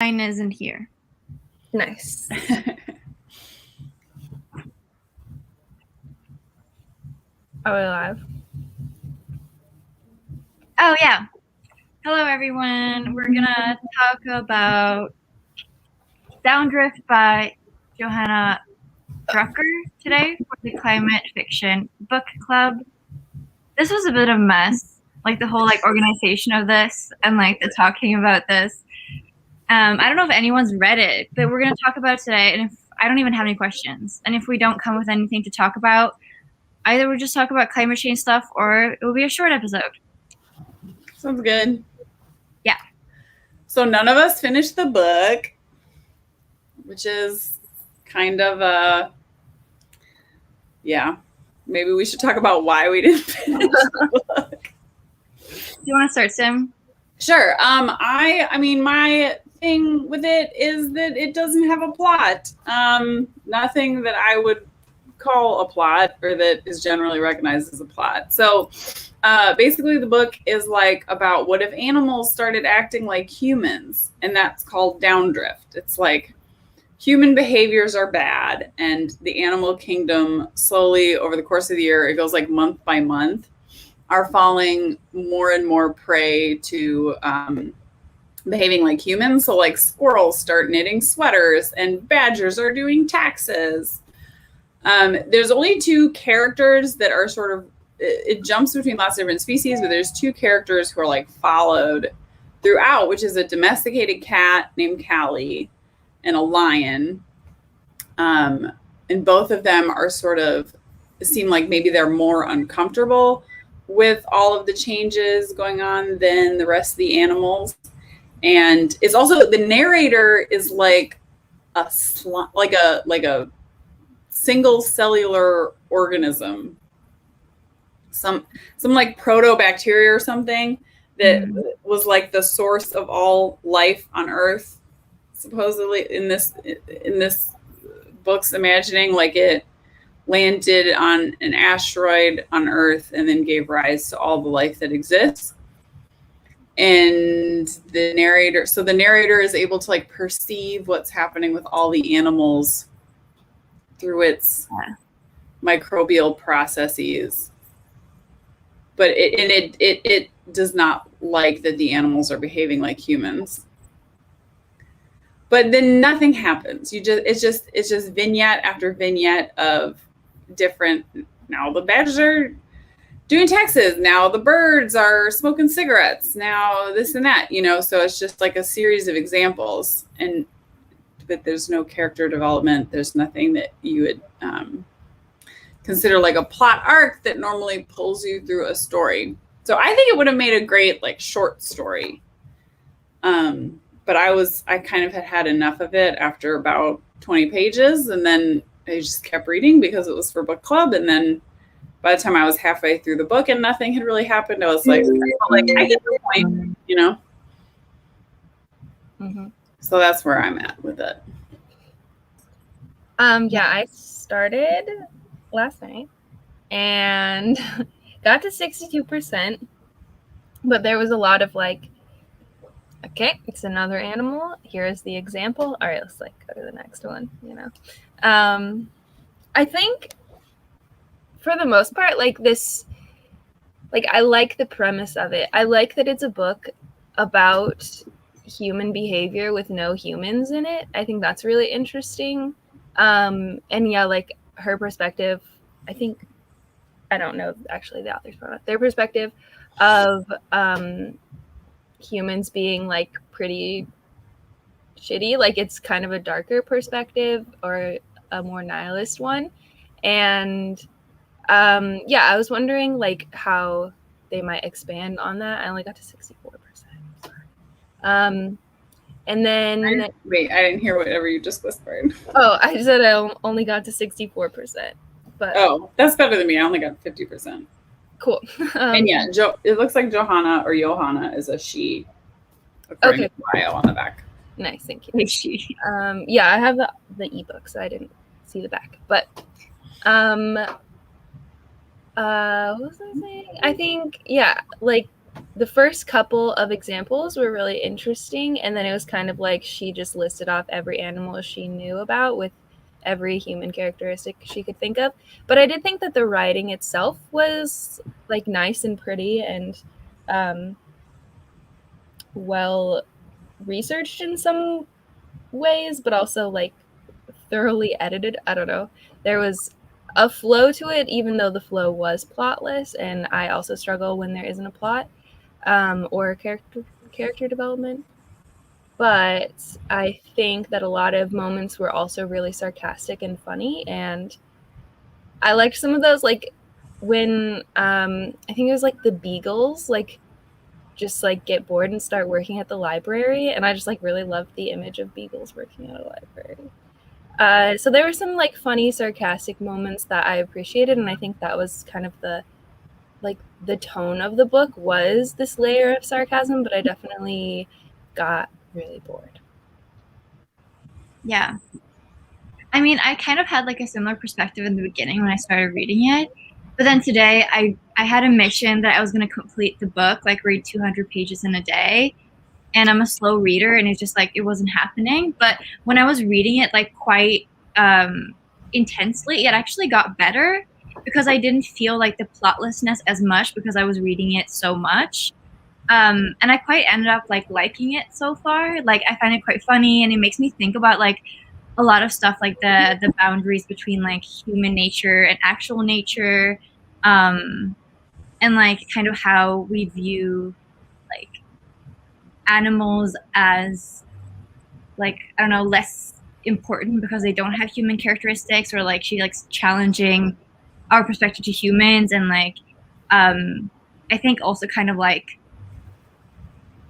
Mine isn't here. Nice. Are we live? Oh, yeah. Hello, everyone. We're going to talk about Downdrift by Johanna Drucker today for the Climate Fiction Book Club. This was a bit of a mess, like the whole organization of this and the talking about this. I don't know if anyone's read it, but we're going to talk about it today. And if I don't even have any questions, and if we don't come with anything to talk about, either we'll just talk about climate change stuff or it will be a short episode. Sounds good. Yeah. So none of us finished the book, which is kind of maybe we should talk about why we didn't finish the book. Do you want to start, Sim? Sure. I mean, my thing with it is that it doesn't have a plot. Nothing that I would call a plot or that is generally recognized as a plot. So basically the book is about what if animals started acting like humans, and that's called Downdrift. It's human behaviors are bad, and the animal kingdom slowly over the course of the year, it goes month by month, are falling more and more prey to behaving like humans. So squirrels start knitting sweaters and badgers are doing taxes. There's only two characters that are it jumps between lots of different species, but there's two characters who are followed throughout, which is a domesticated cat named Callie and a lion. And both of them are seem like maybe they're more uncomfortable with all of the changes going on than the rest of the animals. And it's also, the narrator is a single cellular organism, some proto-bacteria or something that was the source of all life on Earth, supposedly in this book's imagining. It landed on an asteroid on Earth and then gave rise to all the life that exists. And the narrator is able to perceive what's happening with all the animals through its microbial processes. But it does not like that the animals are behaving like humans. But then nothing happens. It's just vignette after vignette of different. Now the badgers are doing taxes. Now the birds are smoking cigarettes. Now this and that. So it's just a series of examples, but there's no character development. There's nothing that you would consider a plot arc that normally pulls you through a story. So I think it would have made a great short story. But I kind of had enough of it after about 20 pages, and then I just kept reading because it was for book club. And then by the time I was halfway through the book and nothing had really happened, I was I get the point, Mm-hmm. So that's where I'm at with it. Yeah, I started last night and got to 62%, but there was a lot of okay, it's another animal. Here is the example. All right, let's go to the next one. I think for the most part, this, I like the premise of it. I like that it's a book about human behavior with no humans in it. I think that's really interesting. And yeah, her perspective, I don't know actually the author's point, their perspective of humans being pretty shitty. It's kind of a darker perspective or a more nihilist one. And I was wondering how they might expand on that. I only got to 64%. And then I didn't hear whatever you just whispered. Oh, I said I only got to 64%. But that's better than me. I only got 50%. Cool. And yeah, it looks like Johanna is a she. Okay. Bio on the back. Nice, thank you. She. Yeah, I have the ebook, so I didn't see the back. But what was I saying? I think the first couple of examples were really interesting, and then it was kind of like she just listed off every animal she knew about with every human characteristic she could think of. But I did think that the writing itself was like nice and pretty and well researched in some ways, but also like thoroughly edited. I don't know. There was a flow to it, even though the flow was plotless, and I also struggle when there isn't a plot or character development. But I think that a lot of moments were also really sarcastic and funny, and I liked some of those, like when I think it was like the beagles, like just like get bored and start working at the library, and I just like really loved the image of beagles working at a library. So there were some like funny, sarcastic moments that I appreciated, and I think that was kind of the tone of the book was this layer of sarcasm, but I definitely got really bored. Yeah. I mean, I kind of had like a similar perspective in the beginning when I started reading it. But then today I had a mission that I was going to complete the book, like read 200 pages in a day. And I'm a slow reader, and it's just like it wasn't happening. But when I was reading it like quite intensely, it actually got better because I didn't feel like the plotlessness as much because I was reading it so much. And I quite ended up like liking it so far. Like I find it quite funny, and it makes me think about like a lot of stuff, like the boundaries between like human nature and actual nature, and like kind of how we view like animals as like, I don't know, less important because they don't have human characteristics, or like she likes challenging our perspective to humans. And like I think also kind of like,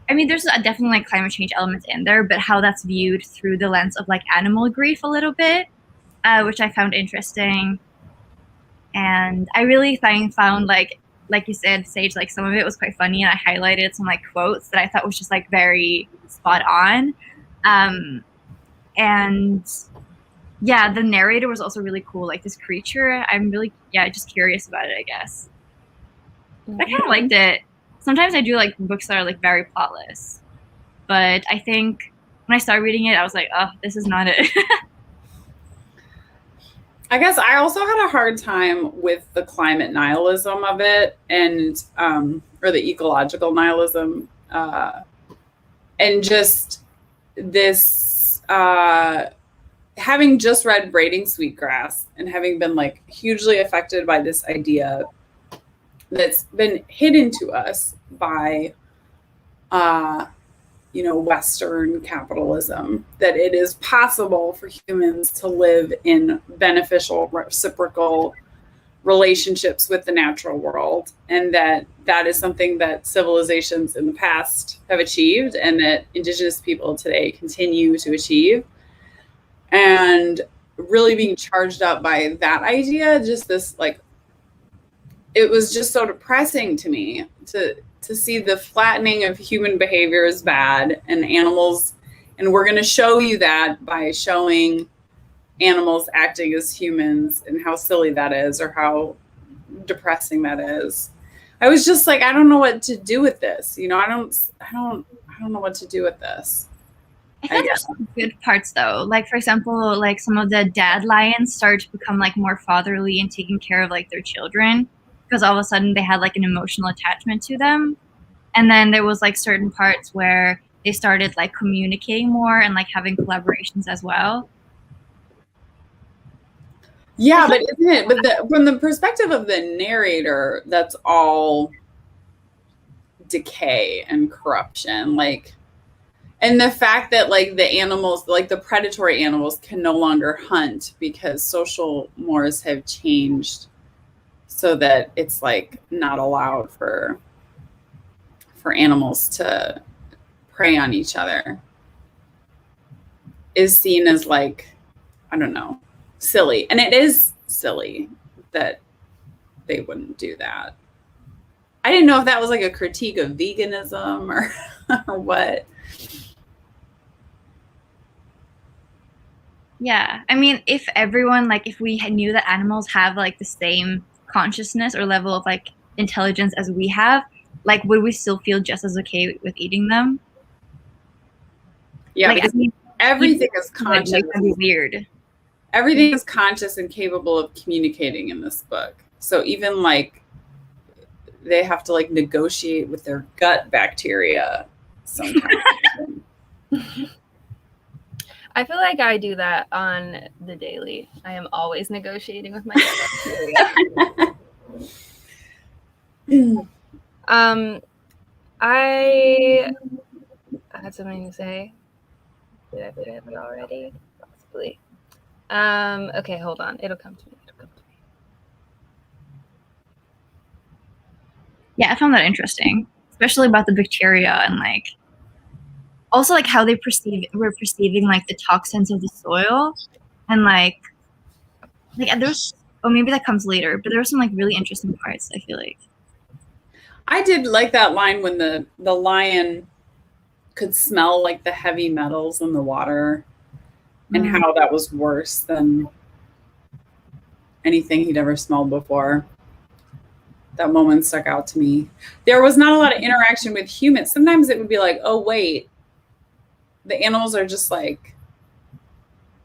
I mean, there's definitely like climate change elements in there, but how that's viewed through the lens of like animal grief a little bit, which I found interesting. And I really found like you said, Sage, like some of it was quite funny, and I highlighted some like quotes that I thought was just like very spot on. And yeah, the narrator was also really cool. Like this creature, I'm really just curious about it, I guess. I kind of liked it. Sometimes I do like books that are like very plotless, but I think when I started reading it, I was like, oh, this is not it. I guess I also had a hard time with the climate nihilism of it, and or the ecological nihilism, and just this having just read Braiding Sweetgrass and having been like hugely affected by this idea that's been hidden to us by Western capitalism, that it is possible for humans to live in beneficial reciprocal relationships with the natural world, and that is something that civilizations in the past have achieved and that indigenous people today continue to achieve. And really being charged up by that idea, just this like, it was just so depressing to me to see the flattening of human behavior as bad and animals. And we're going to show you that by showing animals acting as humans and how silly that is, or how depressing that is. I was just like, I don't know what to do with this. I don't know what to do with this. I think there's some good parts though. Like for example, like some of the dad lions start to become like more fatherly and taking care of like their children, because all of a sudden they had like an emotional attachment to them. And then there was like certain parts where they started like communicating more and like having collaborations as well. Yeah, but isn't it? But from the perspective of the narrator, that's all decay and corruption. Like, and the fact that like the animals, like the predatory animals, can no longer hunt because social mores have changed, so that it's like not allowed for animals to prey on each other, is seen as like, I don't know, silly. And it is silly that they wouldn't do that. I didn't know if that was like a critique of veganism or what. Yeah, I mean, if everyone, like, if we knew that animals have like the same consciousness or level of like intelligence as we have, like, would we still feel just as okay with eating them? Yeah, like, because everything is like, conscious. it can be weird. Everything is conscious and capable of communicating in this book. So even like they have to like negotiate with their gut bacteria sometimes. I feel like I do that on the daily. I am always negotiating with my gut bacteria. I had something to say. Did I forget it already? Possibly. Okay, hold on. It'll come to me. Yeah, I found that interesting, especially about the bacteria and like also like how they were perceiving like the toxins of the soil and like there's maybe that comes later, but there were some like really interesting parts, I feel like. I did like that line when the lion could smell like the heavy metals in the water and how that was worse than anything he'd ever smelled before. That moment stuck out to me. There was not a lot of interaction with humans. Sometimes it would be like, oh, wait, the animals are just like,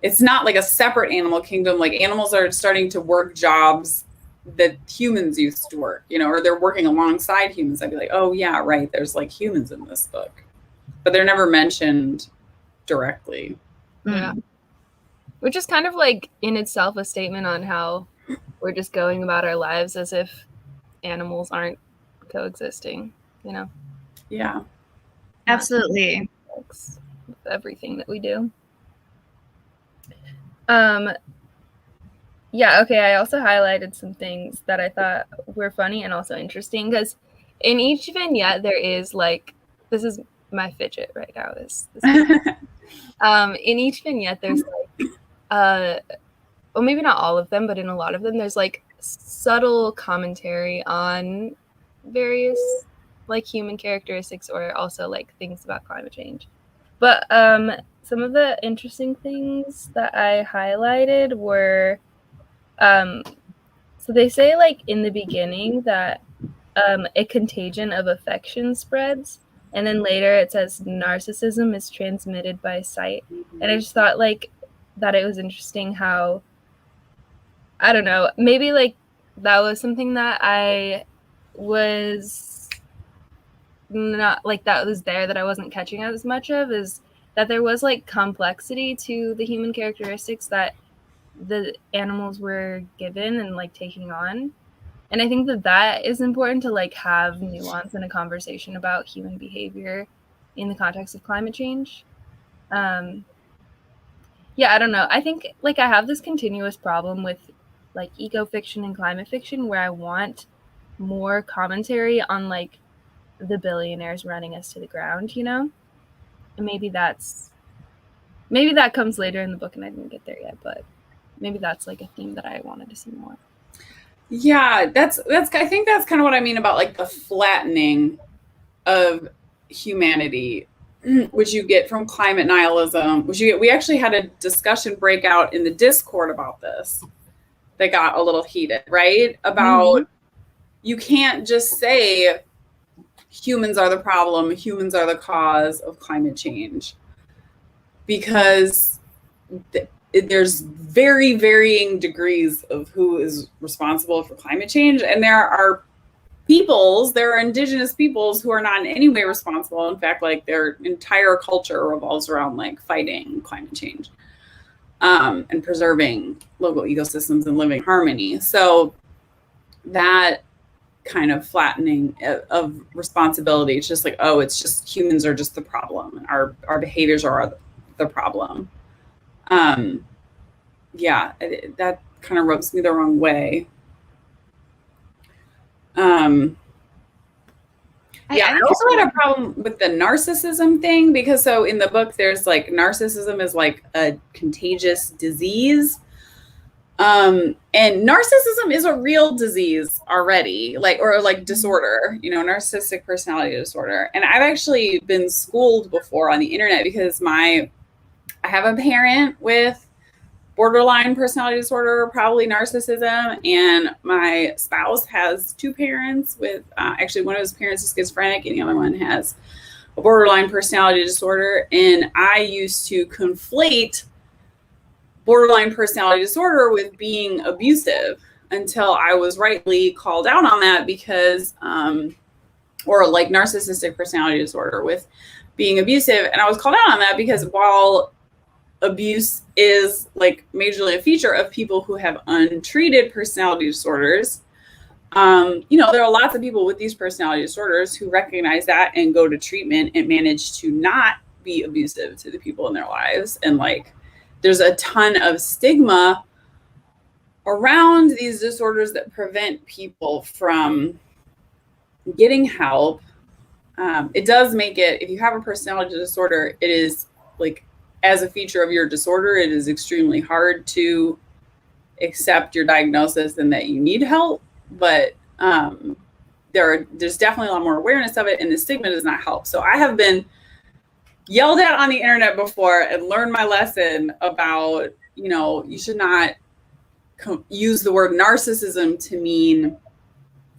it's not like a separate animal kingdom. Like animals are starting to work jobs that humans used to work, you know, or they're working alongside humans. I'd be like, oh yeah, right. There's like humans in this book, but they're never mentioned directly. Yeah. Which is kind of like in itself a statement on how we're just going about our lives as if animals aren't coexisting, you know? Yeah. Absolutely. With everything that we do. Yeah, okay, I also highlighted some things that I thought were funny and also interesting because in each vignette there is like, this is my fidget right now. In each vignette there's like, well, maybe not all of them, but in a lot of them there's like subtle commentary on various like human characteristics or also like things about climate change. But some of the interesting things that I highlighted were, so they say like in the beginning that a contagion of affection spreads, and then later it says narcissism is transmitted by sight. And I just thought like that it was interesting how, I don't know, maybe like that was something that I was not like that was there that I wasn't catching as much of, is that there was like complexity to the human characteristics that the animals were given and like taking on. And I think that that is important to like have nuance in a conversation about human behavior in the context of climate change. Yeah, I don't know. I think like I have this continuous problem with like eco fiction and climate fiction where I want more commentary on like the billionaires running us to the ground, you know? And maybe that comes later in the book and I didn't get there yet, but maybe that's like a theme that I wanted to see more. Yeah, that's I think that's kind of what I mean about like the flattening of humanity, which you get from climate nihilism, we actually had a discussion breakout in the Discord about this that got a little heated, right? About you can't just say humans are the problem, humans are the cause of climate change, because there's very varying degrees of who is responsible for climate change. And there are indigenous peoples who are not in any way responsible. In fact, like their entire culture revolves around like fighting climate change and preserving local ecosystems and living harmony. So that kind of flattening of responsibility, it's just like, oh, it's just humans are just the problem. Our behaviors are the problem. Yeah, that kind of rubs me the wrong way. Yeah, I also had a problem with the narcissism thing, because so in the book there's like narcissism is like a contagious disease. And narcissism is a real disease already, or disorder, you know, narcissistic personality disorder. And I've actually been schooled before on the internet because I have a parent with borderline personality disorder, probably narcissism, and my spouse has two parents with actually one of his parents is schizophrenic and the other one has a borderline personality disorder. And I used to conflate borderline personality disorder with being abusive until I was rightly called out on that because or like narcissistic personality disorder with being abusive. And I was called out on that because while abuse is like majorly a feature of people who have untreated personality disorders, there are lots of people with these personality disorders who recognize that and go to treatment and manage to not be abusive to the people in their lives. And like, there's a ton of stigma around these disorders that prevent people from getting help. It does make it, if you have a personality disorder, it is like, as a feature of your disorder, it is extremely hard to accept your diagnosis and that you need help. But there's definitely a lot more awareness of it, and the stigma does not help. So I have been yelled at on the internet before and learned my lesson about, you should not use the word narcissism to mean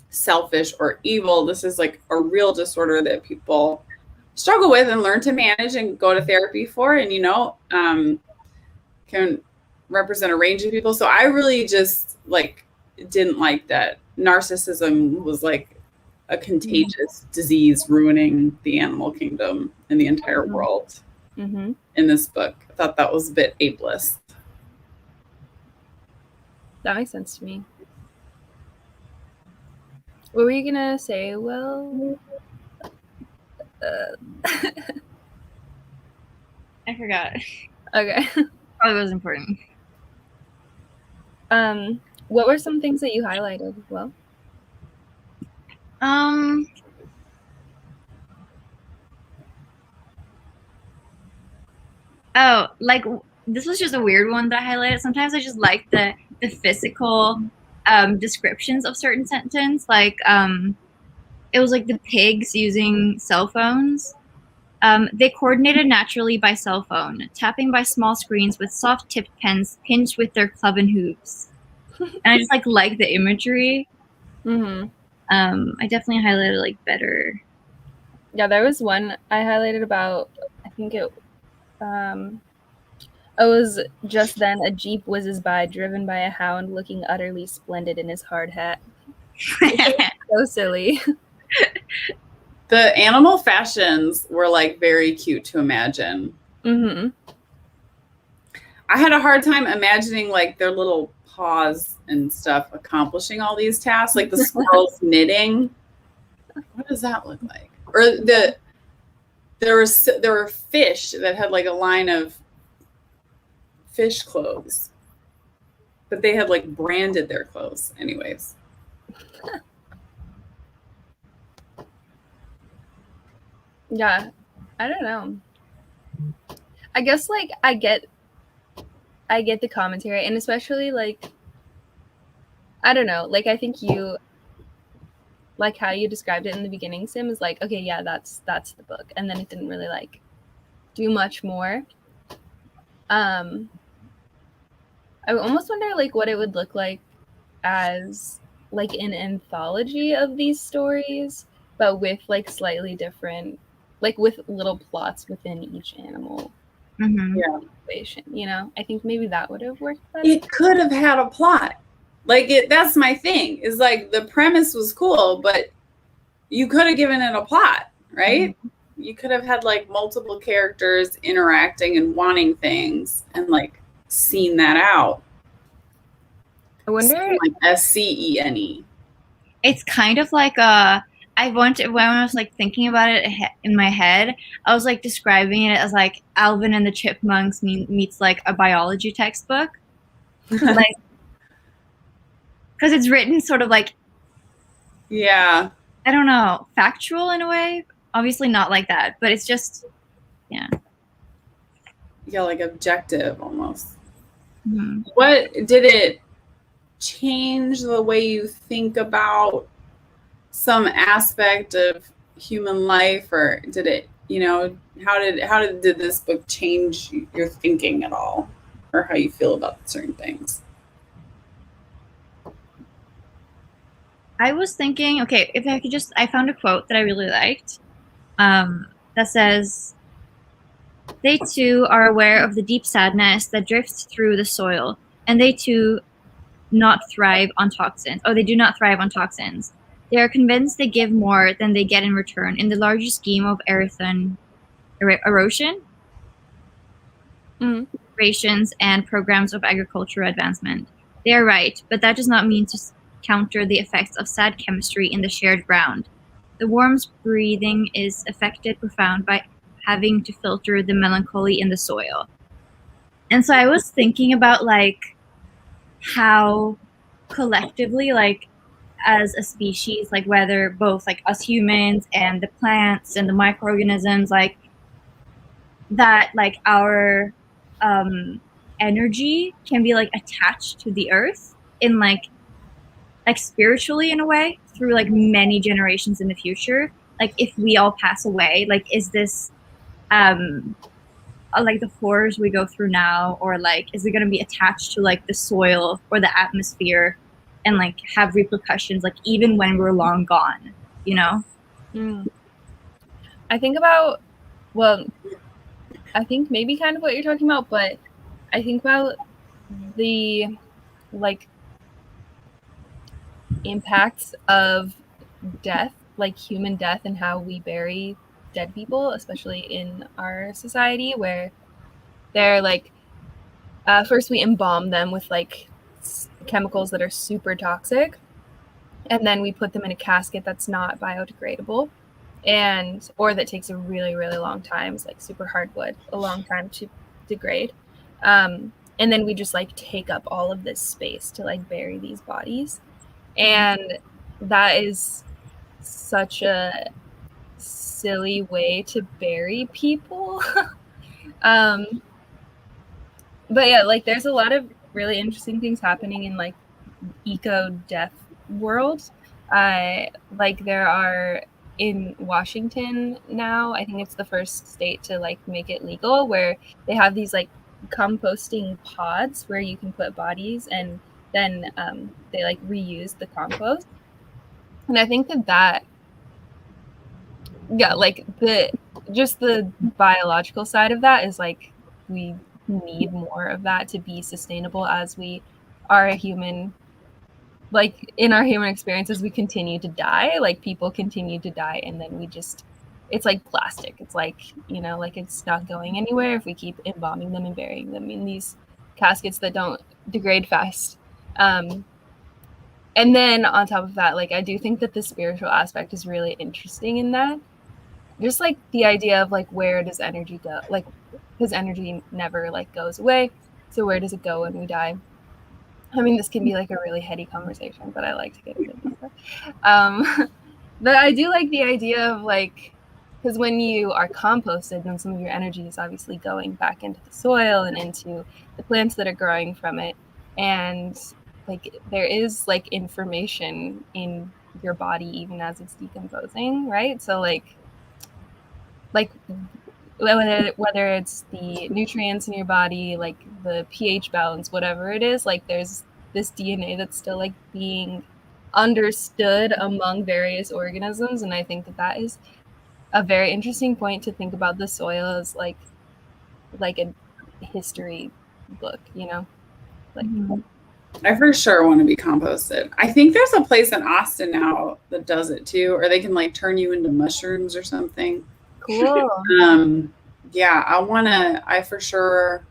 selfish or evil. This is like a real disorder that people struggle with and learn to manage and go to therapy for, and can represent a range of people. So I really just didn't like that narcissism was like a contagious disease ruining the animal kingdom and the entire world in this book. I thought that was a bit ableist. That makes sense to me. What were you gonna say? Well, I forgot. Okay. Probably was important. What were some things that you highlighted? Well, oh, like this was just a weird one that I highlighted. Sometimes I just like the physical descriptions of certain sentences. Like it was like the pigs using cell phones. They coordinated naturally by cell phone, tapping by small screens with soft-tipped pens pinched with their cloven hooves. And I just like the imagery. I definitely highlighted better. Yeah, there was one I highlighted about. I think it was just then a jeep whizzes by, driven by a hound looking utterly splendid in his hard hat. So silly. The animal fashions were very cute to imagine. I had a hard time imagining their little paws and stuff accomplishing all these tasks, like the squirrels knitting. What does that look like? Or there were fish that had a line of fish clothes, but they had branded their clothes anyways. Yeah, I don't know. I guess I get the commentary, and especially I don't know, I think you how you described it in the beginning, Sim, is okay, yeah, that's the book, and then it didn't really do much more. I almost wonder what it would look like as an anthology of these stories, but with slightly different, with little plots within each animal situation. I think maybe that would have worked better. It could have had a plot. That's my thing, is the premise was cool, but you could have given it a plot, right? You could have had multiple characters interacting and wanting things and seen that out. I wonder, SCENE. It's kind of when I was thinking about it in my head, I was describing it as Alvin and the Chipmunks meets a biology textbook. Because it's written sort of yeah, I don't know, factual in a way. Obviously not like that, but it's just, yeah, objective almost. What did it change the way you think about some aspect of human life, or did it, how did this book change your thinking at all? or how you feel about certain things. I was thinking, okay, if I could just, I found a quote that I really liked that says, they too are aware of the deep sadness that drifts through the soil, and they too not thrive on toxins. Oh, they do not thrive on toxins. They are convinced they give more than they get in return in the larger scheme of erosion, rations, and programs of agricultural advancement. They are right, but that does not mean to counter the effects of sad chemistry in the shared ground. The worm's breathing is affected profound by having to filter the melancholy in the soil. And so I was thinking about like how collectively, like as a species, like whether both like us humans and the plants and the microorganisms, like that, like our energy can be like attached to the earth in like spiritually in a way through like many generations in the future. Like if we all pass away, like is this like the horrors we go through now, or like is it going to be attached to like the soil or the atmosphere and like have repercussions like even when we're long gone, you know? I think about, well, I think maybe kind of what you're talking about, but I think about the like impacts of death, like human death, and how we bury dead people, especially in our society where they're like, first we embalm them with like chemicals that are super toxic, and then we put them in a casket that's not biodegradable, and or that takes a really, really long time. It's like super hardwood, a long time to degrade. And then we just like take up all of this space to like bury these bodies. And that is such a silly way to bury people. But yeah, like there's a lot of really interesting things happening in like eco-death world. Like there are in Washington now, I think it's the first state to like make it legal, where they have these like composting pods where you can put bodies, and then they like reuse the compost. And I think that yeah, like the biological side of that is like we need more of that to be sustainable as we are a human. Like in our human experiences, we continue to die, like people continue to die, and then we just, it's like plastic. It's like, you know, like it's not going anywhere if we keep embalming them and burying them in these caskets that don't degrade fast. And then on top of that, like I do think that the spiritual aspect is really interesting in that. Just like the idea of like, where does energy go? Like, because energy never like goes away. So where does it go when we die? I mean, this can be like a really heady conversation, but I like to get into this stuff. But I do like the idea of like, because when you are composted, then some of your energy is obviously going back into the soil and into the plants that are growing from it. And like there is like information in your body even as it's decomposing, right? So like whether it's the nutrients in your body, like the pH balance, whatever it is, like there's this DNA that's still like being understood among various organisms. And I think that is a very interesting point to think about the soil as like a history book, you know? Like I for sure want to be composted. I think there's a place in Austin now that does it too, or they can like turn you into mushrooms or something. Cool. Yeah, I for sure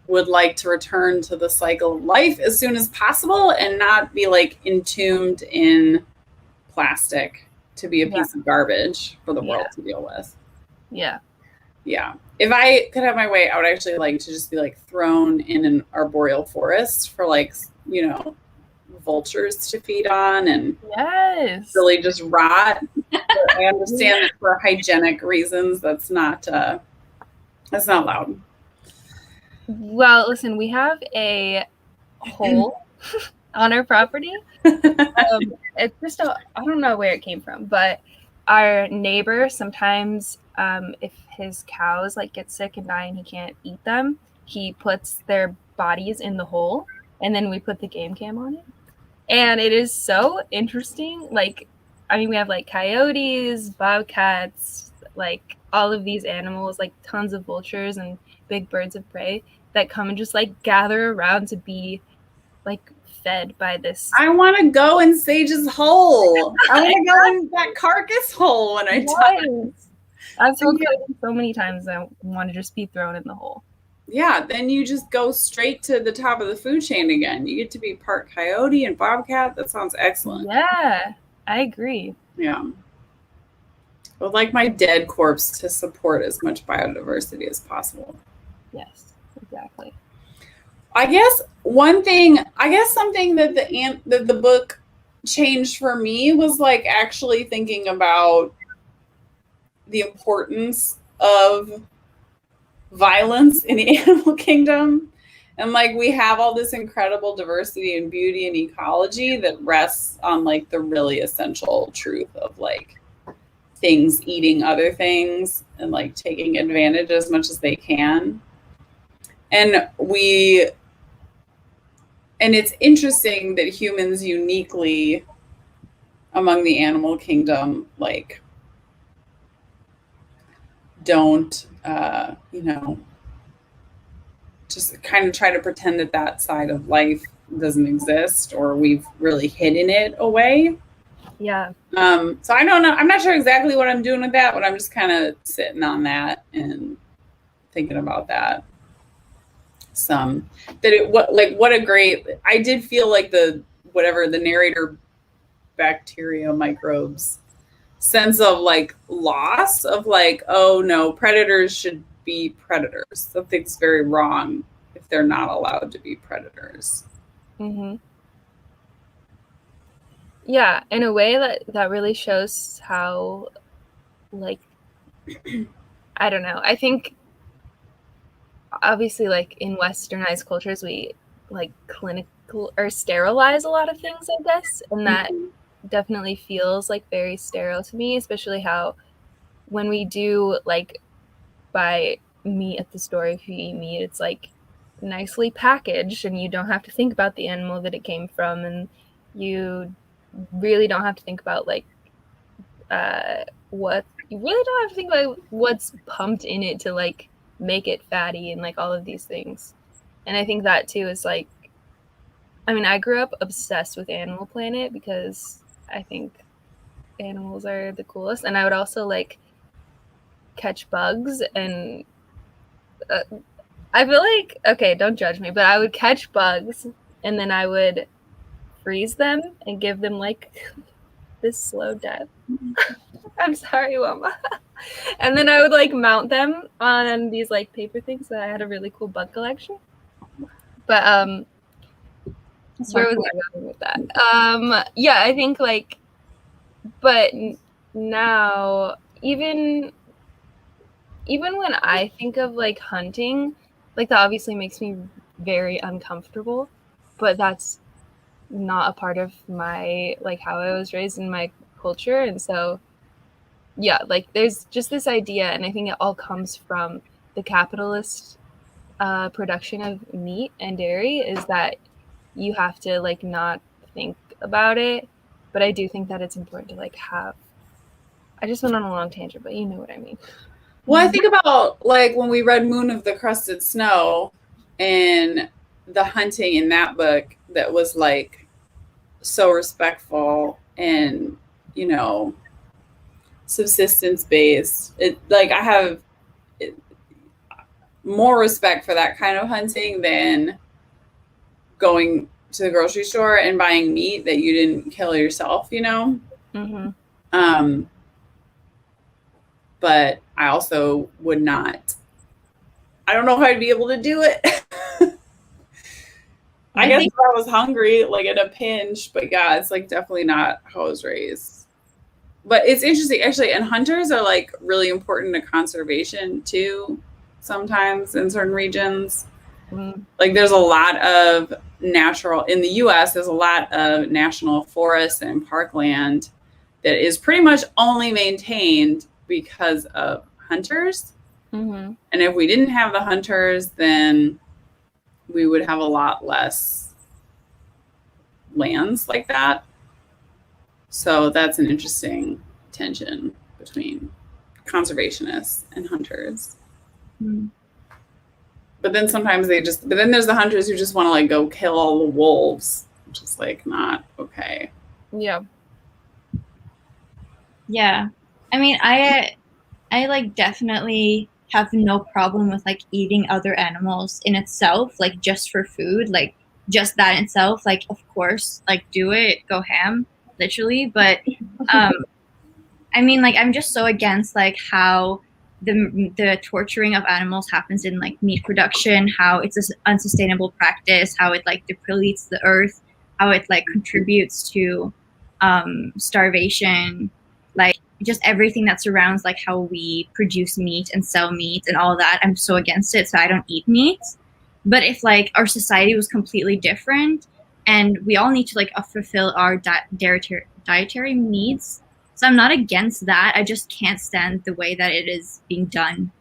would like to return to the cycle of life as soon as possible and not be like entombed in plastic to be a piece of garbage for the world to deal with. Yeah. Yeah. If I could have my way, I would actually like to just be like thrown in an arboreal forest for like, you know, vultures to feed on and really just rot. I understand that for hygienic reasons, that's not allowed. Well, listen, we have a hole on our property. It's just I don't know where it came from, but our neighbor sometimes, if his cows like get sick and die and he can't eat them, he puts their bodies in the hole, and then we put the game cam on it. And it is so interesting. Like, I mean, we have like coyotes, bobcats, like all of these animals, like tons of vultures and big birds of prey that come and just like gather around to be like fed by this. I want to go in Sage's hole. I want to go in that carcass hole when I die. I've told Cody so many times I want to just be thrown in the hole. Yeah, then you just go straight to the top of the food chain again. You get to be part coyote and bobcat. That sounds excellent. Yeah, I agree. Yeah. I would like my dead corpse to support as much biodiversity as possible. Yes, exactly. I guess something that the book changed for me was like actually thinking about the importance of violence in the animal kingdom. And like we have all this incredible diversity and beauty and ecology that rests on like the really essential truth of like things eating other things and like taking advantage as much as they can. And it's interesting that humans uniquely among the animal kingdom like don't just kind of try to pretend that side of life doesn't exist, or we've really hidden it away. Yeah. So I don't know. I'm not sure exactly what I'm doing with that, but I'm just kind of sitting on that and thinking about that. What a great, I did feel like the narrator bacteria microbes sense of like loss of like, oh no, predators should be predators. Something's very wrong if they're not allowed to be predators. Mm-hmm. Yeah, in a way that really shows how, like, I don't know. I think obviously like in westernized cultures we like clinical or sterilize a lot of things, I guess, and that definitely feels like very sterile to me, especially how when we do like buy meat at the store, if you eat meat, it's like nicely packaged and you don't have to think about the animal that it came from, and you really don't have to think about like what's pumped in it to like make it fatty and like all of these things. And I think that too is like, I mean, I grew up obsessed with Animal Planet because I think animals are the coolest, and I would also like catch bugs, and I feel like, okay, don't judge me, but I would catch bugs and then I would freeze them and give them like this slow death. I'm sorry, Mama. And then I would like mount them on these like paper things, so I had a really cool bug collection. But where was I going with that? Yeah, I think like, but now even when I think of like hunting, like that obviously makes me very uncomfortable, but that's not a part of my like how I was raised in my culture. And so yeah, like there's just this idea, and I think it all comes from the capitalist production of meat and dairy, is that you have to like not think about it. But I do think that it's important to like have, I just went on a long tangent, but you know what I mean. Well, I think about like when we read Moon of the Crusted Snow and the hunting in that book that was like so respectful and, you know, subsistence based. It like I have more respect for that kind of hunting than going to the grocery store and buying meat that you didn't kill yourself, you know? Mm-hmm. But I also would not, I don't know if I'd be able to do it. I guess if I was hungry, like in a pinch, but yeah, it's like definitely not how I was raised. But it's interesting, actually, and hunters are like really important to conservation too, sometimes in certain regions. Mm-hmm. Like there's a lot of natural, in the US, there's a lot of national forests and parkland that is pretty much only maintained because of hunters. Mm-hmm. And if we didn't have the hunters, then we would have a lot less lands like that. So that's an interesting tension between conservationists and hunters. Mm. But then sometimes but then there's the hunters who just want to like go kill all the wolves, which is like not okay. Yeah. Yeah. I mean, I like definitely have no problem with like eating other animals in itself, like just for food, like just that in itself, like of course, like do it, go ham, literally. But I mean, like I'm just so against like how the torturing of animals happens in like meat production, how it's an unsustainable practice, how it like depletes the earth, how it like contributes to starvation, like just everything that surrounds like how we produce meat and sell meat and all that. I'm so against it, so I don't eat meat. But if like our society was completely different and we all need to like fulfill our dietary needs, so I'm not against that. I just can't stand the way that it is being done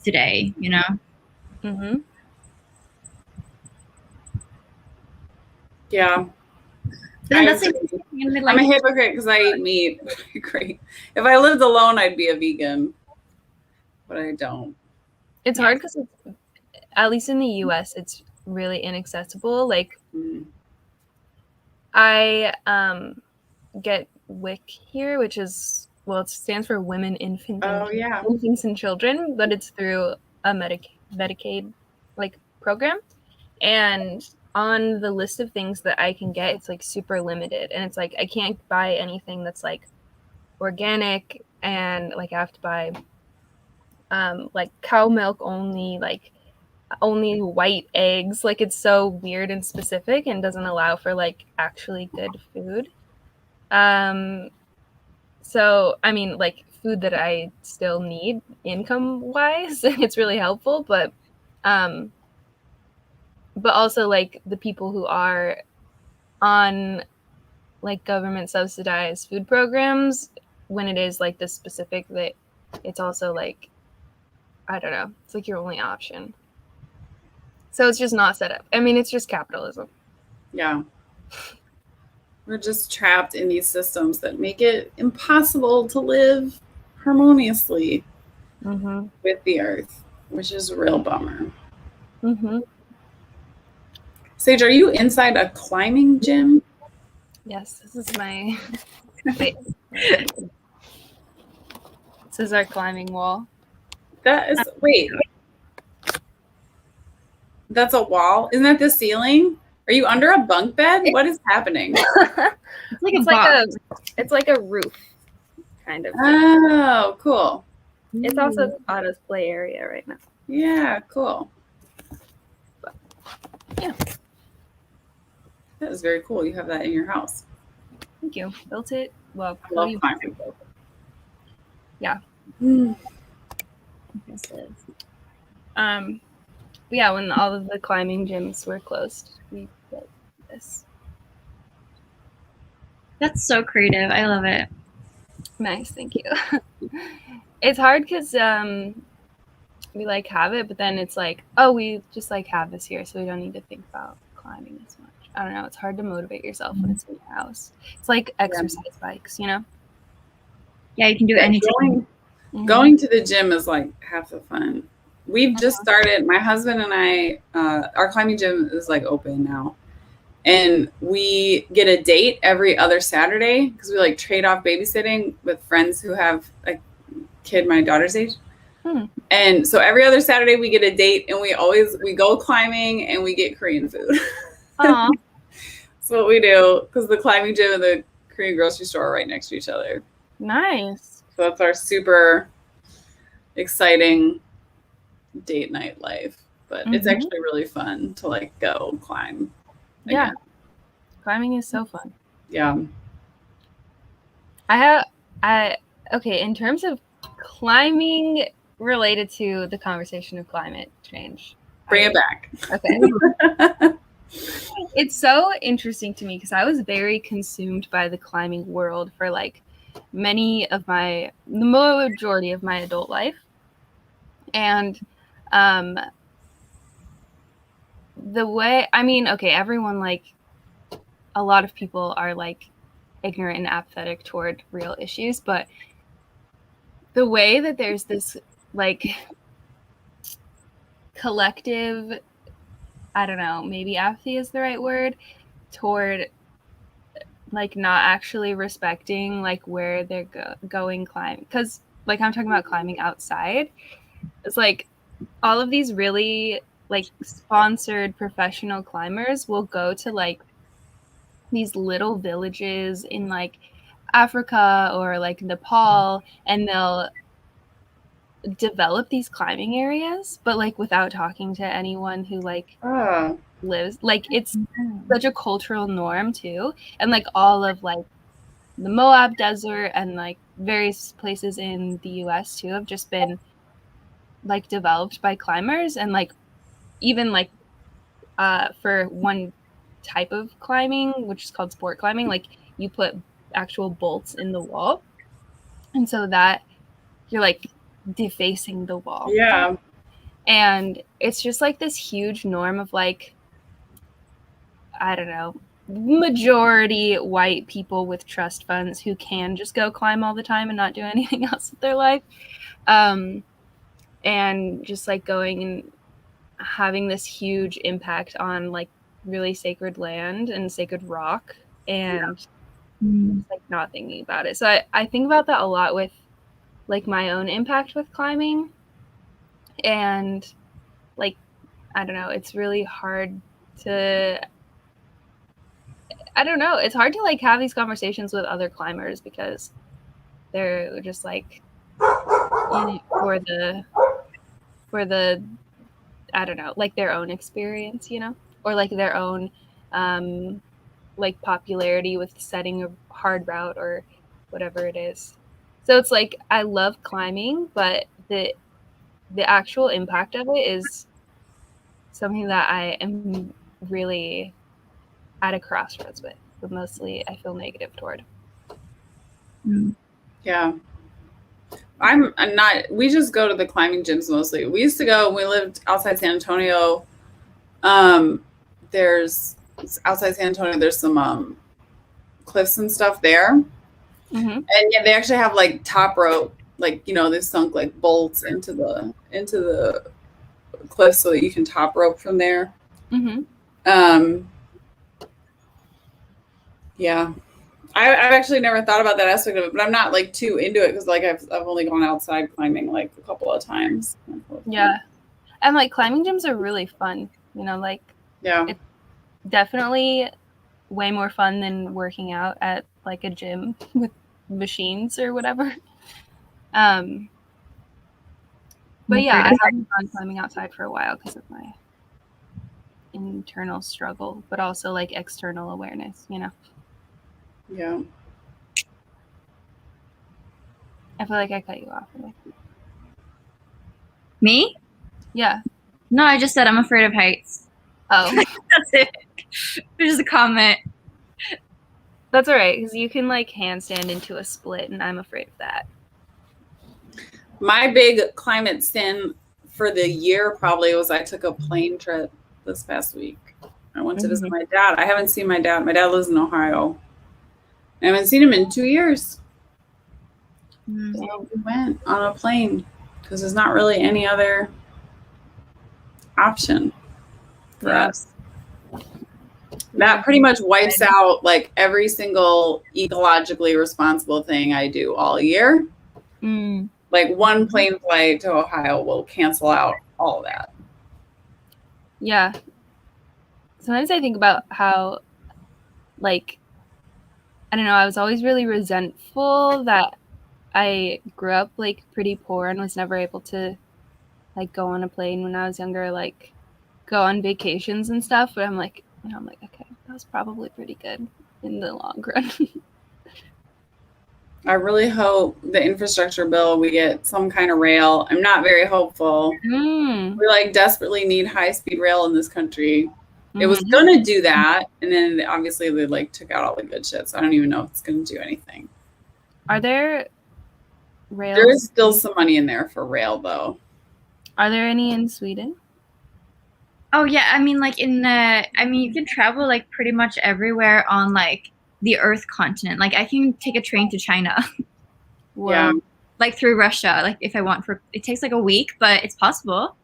today, you know? Mm-hmm. Yeah. But then that's like, I'm a hypocrite because I eat meat. Great. If I lived alone, I'd be a vegan, but I don't. It's hard because, at least in the U.S., it's really inaccessible. Like, I get WIC here, which is, well, it stands for Women, Infants, Infants and Children, but it's through a Medicaid like program. And on the list of things that I can get, it's like super limited. And it's like I can't buy anything that's like organic, and like I have to buy like cow milk only, like only white eggs. Like it's so weird and specific and doesn't allow for like actually good food. So I mean, like food that I still need income wise, it's really helpful, but also like the people who are on like government subsidized food programs, when it is like this specific, that it's also like, I don't know, it's like your only option. So it's just not set up. I mean, it's just capitalism. Yeah. We're just trapped in these systems that make it impossible to live harmoniously with the earth, which is a real bummer. Sage, are you inside a climbing gym? Yes, this is my this is our climbing wall. That is, wait. That's a wall? Isn't that the ceiling? Are you under a bunk bed? What is happening? It's like a roof, kind of. Oh, cool. It's also Otto's play area right now. Yeah, cool. But, yeah. That is very cool. You have that in your house. Thank you. Built it. Well, I love climbing. Yeah. Yeah, when all of the climbing gyms were closed, we did this. That's so creative. I love it. Nice, thank you. It's hard because we like have it, but then it's like, oh, we just like have this here, so we don't need to think about climbing as much. I don't know. It's hard to motivate yourself when it's in your house. It's like exercise bikes, you know? Yeah, you can do anything. Going to the gym is like half the fun. We've just started, my husband and I, our climbing gym is like open now. And we get a date every other Saturday because we like trade off babysitting with friends who have a kid my daughter's age. And so every other Saturday we get a date and we go climbing and we get Korean food. Aww. That's what we do because the climbing gym and the Korean grocery store are right next to each other. Nice. So that's our super exciting date night life. But it's actually really fun to like go climb. Yeah. Climbing is so fun. Yeah. Okay, in terms of climbing related to the conversation of climate change. Bring it back. Okay. It's so interesting to me because I was very consumed by the climbing world for like the majority of my adult life. And the way, I mean, okay, everyone, like, a lot of people are like ignorant and apathetic toward real issues, but the way that there's this like collective, I don't know, maybe apathy is the right word, toward like not actually respecting like where they're going climbing, because like I'm talking about climbing outside. It's like all of these really like sponsored professional climbers will go to like these little villages in like Africa or like Nepal, and they'll develop these climbing areas, but like without talking to anyone who like lives. Like it's such a cultural norm too. And like all of like the Moab Desert and like various places in the US too have just been like developed by climbers. And like even like for one type of climbing, which is called sport climbing, like you put actual bolts in the wall, and so that you're like defacing the wall. Yeah. And it's just like this huge norm of like, I don't know, majority white people with trust funds who can just go climb all the time and not do anything else with their life, and just like going and having this huge impact on like really sacred land and sacred rock, and just, like not thinking about it. So I think about that a lot with like my own impact with climbing, and like I don't know, it's really hard to, I don't know, it's hard to like have these conversations with other climbers because they're just like in it for the I don't know, like their own experience, you know, or like their own like popularity with setting a hard route or whatever it is. So it's like I love climbing, but the actual impact of it is something that I am really at a crossroads with, but mostly I feel negative toward. Yeah. I'm not, we just go to the climbing gyms mostly. We used to go when we lived outside San Antonio. There's outside San Antonio, there's some cliffs and stuff there. Mm-hmm. And yeah, they actually have like top rope, like, you know, they sunk like bolts into the cliff so that you can top rope from there. Mm-hmm. Yeah. I've actually never thought about that aspect of it, but I'm not like too into it because like I've only gone outside climbing like a couple of times. Yeah. And like climbing gyms are really fun, you know, like yeah, it's definitely way more fun than working out at like a gym with machines or whatever. But yeah, I haven't gone climbing outside for a while because of my internal struggle, but also like external awareness, you know. Yeah. I feel like I cut you off. Me? Yeah. No, I just said I'm afraid of heights. Oh. That's it. It's just a comment. That's all right, because you can like handstand into a split, and I'm afraid of that. My big climate sin for the year probably was I took a plane trip this past week. I went to visit my dad. I haven't seen my dad. My dad lives in Ohio. I haven't seen him in 2 years. So we went on a plane because there's not really any other option for us. That pretty much wipes out like every single ecologically responsible thing I do all year. Like one plane flight to Ohio will cancel out all of that. Yeah. Sometimes I think about how, like, I don't know, I was always really resentful that I grew up like pretty poor and was never able to like go on a plane when I was younger, like go on vacations and stuff. But I'm like, okay, that was probably pretty good in the long run. I really hope the infrastructure bill, we get some kind of rail. I'm not very hopeful. We like desperately need high-speed rail in this country. It was going to do that. And then obviously they like took out all the good shit. So I don't even know if it's going to do anything. Are there rails? There is still some money in there for rail though. Are there any in Sweden? Oh yeah, I mean like you can travel like pretty much everywhere on like the Earth continent. Like I can take a train to China. Yeah. Like through Russia, like if I want it takes like a week, but it's possible.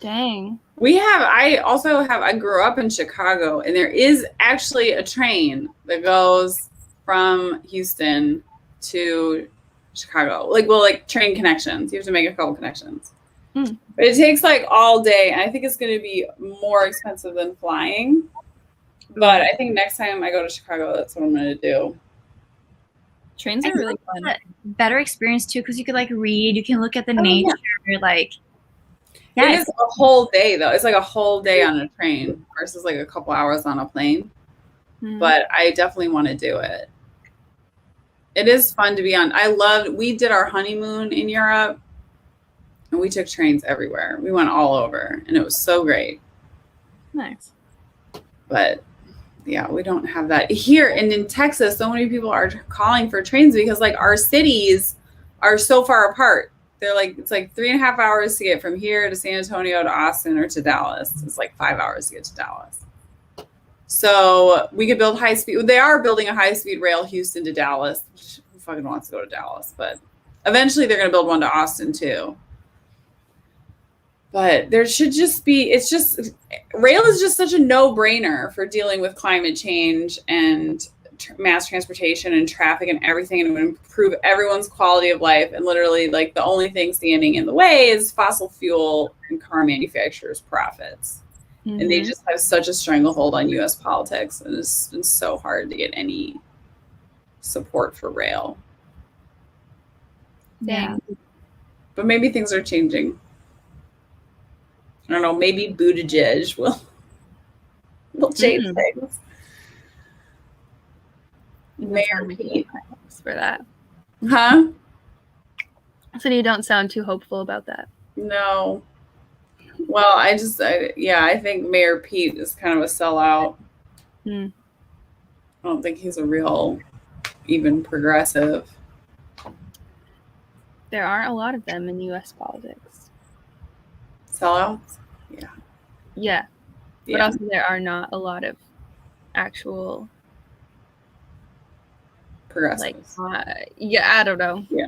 Dang. I grew up in Chicago, and there is actually a train that goes from Houston to Chicago. Like train connections. You have to make a couple connections. Hmm. But it takes like all day, and I think it's going to be more expensive than flying. But I think next time I go to Chicago, that's what I'm going to do. Trains are really fun. Better experience too, because you could like read, you can look at the nature, like. Yeah, it is a whole day though. It's like a whole day on a train versus like a couple hours on a plane. Mm-hmm. But I definitely want to do it. It is fun to be on. We did our honeymoon in Europe, and we took trains everywhere. We went all over, and it was so great. Nice. But yeah, we don't have that here. And in Texas, so many people are calling for trains because like our cities are so far apart. They're like, it's like 3.5 hours to get from here to San Antonio to Austin or to Dallas. It's like 5 hours to get to Dallas. So we could build high speed. They are building a high speed rail Houston to Dallas. Who fucking wants to go to Dallas? But eventually they're going to build one to Austin too. But there should just be, rail is just such a no-brainer for dealing with climate change and mass transportation and traffic and everything, and it would improve everyone's quality of life. And literally, like, the only thing standing in the way is fossil fuel and car manufacturers' profits. Mm-hmm. And they just have such a stranglehold on U.S. politics, and it's been so hard to get any support for rail. Yeah. But maybe things are changing. I don't know, maybe Buttigieg will change things. Mayor Pete for that. Huh? So you don't sound too hopeful about that. No. Well, I think Mayor Pete is kind of a sellout. I don't think he's a real, even progressive. There aren't a lot of them in U.S. politics. Sellouts? Yeah. But also there are not a lot of actual progressives. I don't know. Yeah.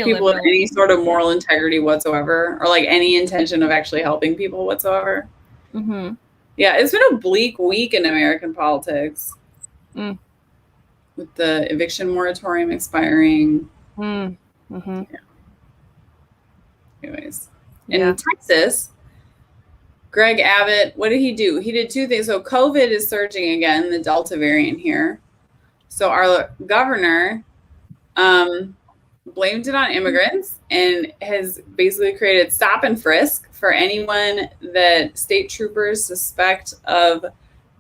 People with any sort of moral integrity whatsoever, or like any intention of actually helping people whatsoever. Mm-hmm. Yeah, it's been a bleak week in American politics. With the eviction moratorium expiring. Mm-hmm. Yeah. Anyways. In Texas, Greg Abbott, what did he do? He did two things. So COVID is surging again, the Delta variant here. So our governor blamed it on immigrants and has basically created stop and frisk for anyone that state troopers suspect of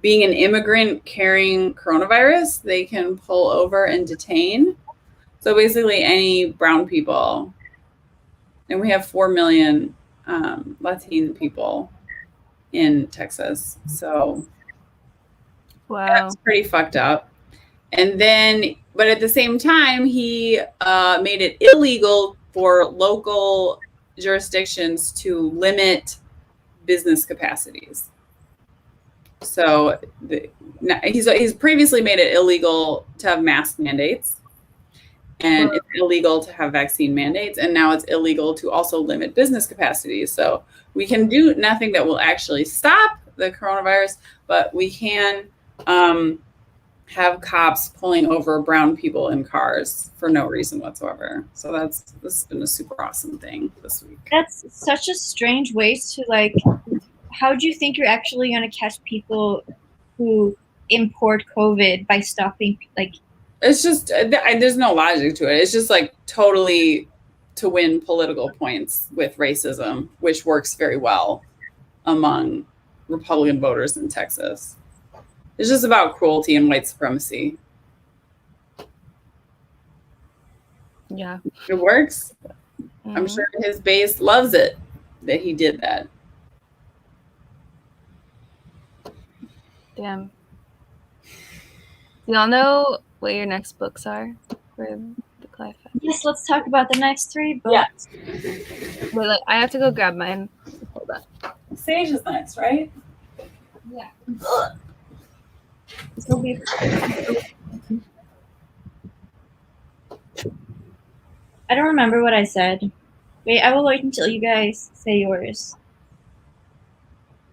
being an immigrant carrying coronavirus. They can pull over and detain. So basically any brown people. And we have 4 million Latin people in Texas. So that's pretty fucked up. And then, but at the same time, he made it illegal for local jurisdictions to limit business capacities. So he's previously made it illegal to have mask mandates, and it's illegal to have vaccine mandates, and now it's illegal to also limit business capacities. So we can do nothing that will actually stop the coronavirus, but we can have cops pulling over brown people in cars for no reason whatsoever. So this has been a super awesome thing this week. That's such a strange way to like, how do you think you're actually going to catch people who import COVID by stopping, like? It's just, there's no logic to it. It's just like totally to win political points with racism, which works very well among Republican voters in Texas. It's just about cruelty and white supremacy. Yeah. It works. Mm-hmm. I'm sure his base loves it that he did that. Damn. Y'all know what your next books are for the Clive Fest? Yes, let's talk about the next 3 books. Wait, I have to go grab mine. Hold on. Sage is next, right? Yeah. This will be. I don't remember what I said. Wait, I will wait until you guys say yours.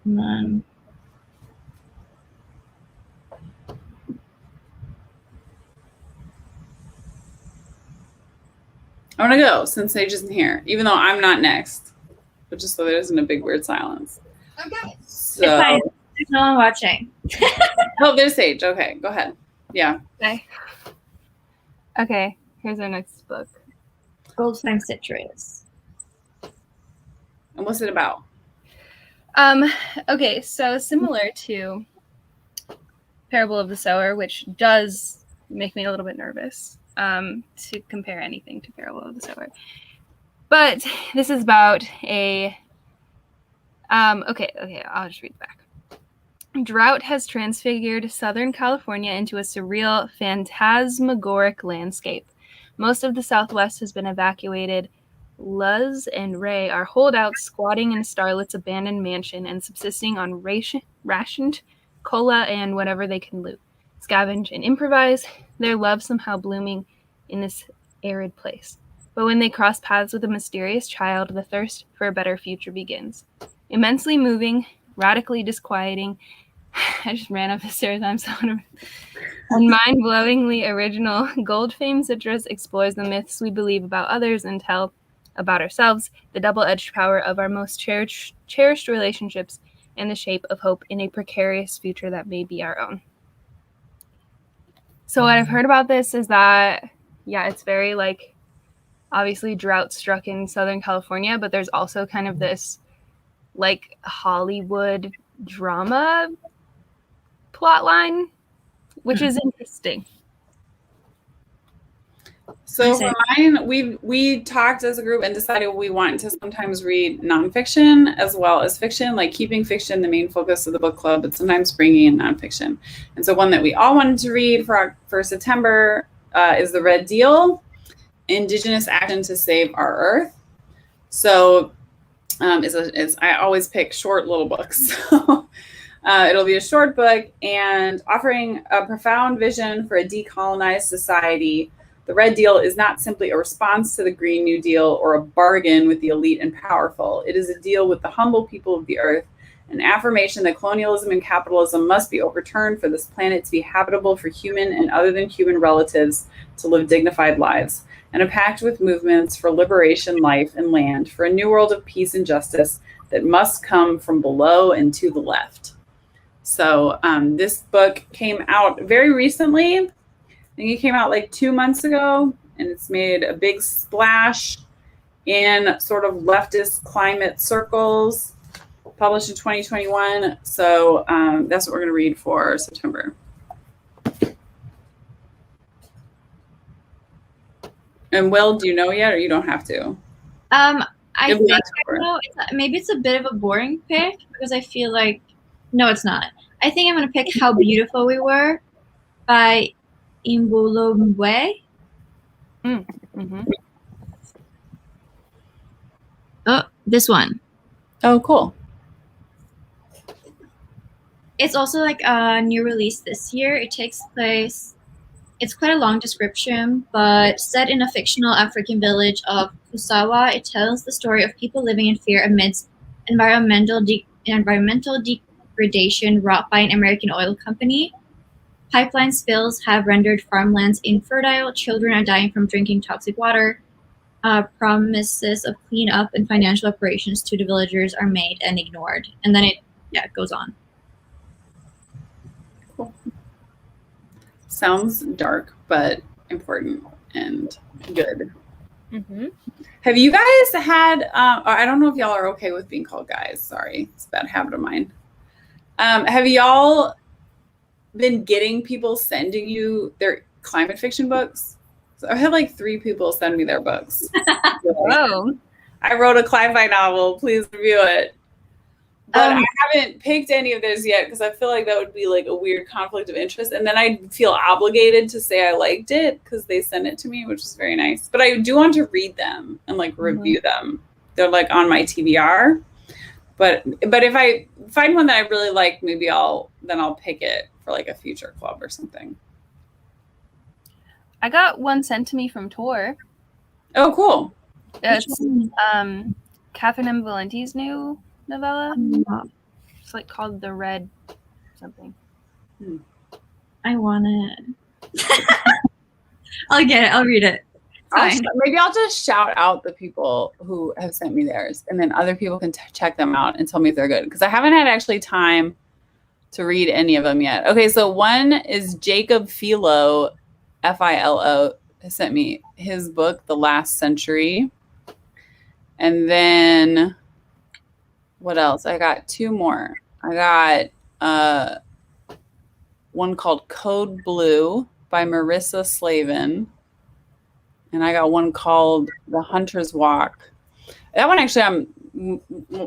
And then. I want to go since Sage isn't here, even though I'm not next. But just so there isn't a big weird silence. Okay. So, It's fine. There's no one watching. oh, there's Sage. Okay, go ahead. Yeah. Okay, here's our next book. Goldstein Citrus. And what's it about? Okay, so similar to Parable of the Sower, which does make me a little bit nervous to compare anything to Parable of the Sower. But this is about a okay, I'll just read back. Drought has transfigured Southern California into a surreal, phantasmagoric landscape. Most of the Southwest has been evacuated. Luz and Ray are holdouts squatting in Starlet's abandoned mansion and subsisting on rationed cola and whatever they can loot. Scavenge and improvise, their love somehow blooming in this arid place. But when they cross paths with a mysterious child, the thirst for a better future begins. Immensely moving, radically disquieting, I just ran up the stairs, I'm so nervous. And mind-blowingly original, Gold Fame Citrus explores the myths we believe about others and tell about ourselves, the double-edged power of our most cherished relationships, and the shape of hope in a precarious future that may be our own. So what I've heard about this is that, yeah, it's very, like, obviously drought-struck in Southern California, but there's also kind of this, like, Hollywood drama plot line, which is interesting. So for mine, we talked as a group and decided we want to sometimes read nonfiction as well as fiction, like keeping fiction the main focus of the book club, but sometimes bringing in nonfiction. And so one that we all wanted to read for September is The Red Deal, Indigenous Action to Save Our Earth. So I always pick short little books. So it'll be a short book and offering a profound vision for a decolonized society. The Red Deal is not simply a response to the Green New Deal or a bargain with the elite and powerful. It is a deal with the humble people of the earth, an affirmation that colonialism and capitalism must be overturned for this planet to be habitable for human and other than human relatives to live dignified lives, and a pact with movements for liberation, life, and land, for a new world of peace and justice that must come from below and to the left. So this book came out very recently. I think it came out like 2 months ago, and it's made a big splash in sort of leftist climate circles, published in 2021. So that's what we're going to read for September. And Will, do you know yet, or you don't have to? I think I know. Maybe it's a bit of a boring pick because I feel like, no, it's not. I think I'm going to pick How Beautiful We Were by Imbulumwe. Mm-hmm. Oh, this one. Oh, cool. It's also like a new release this year. It takes place, it's quite a long description, but set in a fictional African village of Kusawa, it tells the story of people living in fear amidst environmental degradation wrought by an American oil company. Pipeline spills have rendered farmlands infertile. Children are dying from drinking toxic water. Promises of cleanup and financial reparations to the villagers are made and ignored. And then it goes on. Cool. Sounds dark, but important and good. Mm-hmm. Have you guys had, I don't know if y'all are okay with being called guys. Sorry, it's a bad habit of mine. Have y'all been getting people sending you their climate fiction books? So I had like 3 people send me their books. Oh, I wrote a climate novel. Please review it. But I haven't picked any of those yet because I feel like that would be like a weird conflict of interest. And then I'd feel obligated to say I liked it because they sent it to me, which is very nice. But I do want to read them and like review them. They're like on my TBR. But if I find one that I really like, maybe I'll pick it for like a future club or something. I got one sent to me from Tor. Oh, cool. It's Catherine M. Valenti's new novella. It's like called The Red something. I want it. I'll get it. I'll read it. Maybe I'll just shout out the people who have sent me theirs, and then other people can check them out and tell me if they're good. Because I haven't had actually time to read any of them yet. Okay, so one is Jacob Philo, Filo, has sent me his book, The Last Century. And then what else? I got two more. I got one called Code Blue by Marissa Slavin. And I got one called The Hunter's Walk. That one actually I'm